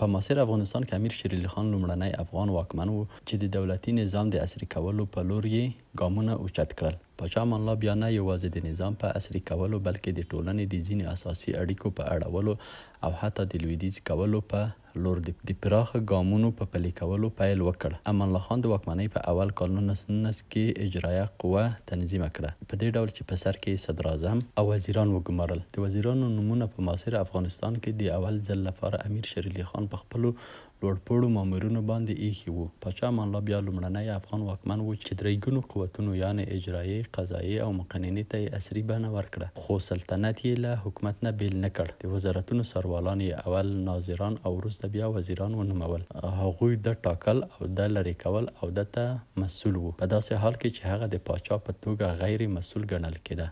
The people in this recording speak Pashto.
په معاصر افغانستان کې امیر شیر علي خان لومړنی افغان واکمن و چې د دولتي نظام د عصري کولو په لور یې ګامونه اوچت کړل. پاچا امان الله بیا نه یوازې د نظام په عصري کولو بلکې د ټولنې د ځینې اساسي اړیکو په اړولو او حتی د لویدیځ کولو په لور د پراخه ګامونو په پلي کولو پیل وکړ. امان الله خان د واکمنۍ په اول کال 1919 کې اجرایه قوه تنظیم کړه، په دې ډول چې په سر کې صدراعظم او وزیران وګمارل. د وزیرانو نومونه په معاصر افغانستان کې د اول ځل لپاره امیر شیر علي خان په خپلو لوړپوړو مامورینو باندې ایښي وو. پاچا امان الله بیا لومړنی افغان واکمن و چې درې قوتونو یعنې اجرایي، قضایي او مقننې ته یې عصري بڼه ورکړه، خو سلطنت یې له حکومت نه بیل نه کړ. د وزارتونو سروالان یې اول ناظران او وروسته بیا وزیران ونومول. هغوی د ټاکل او د لرې کول او د ته مسؤل وو، په داسې حال کې چې هغه د پاچا په توګه غیر مسؤل ګڼل کېده.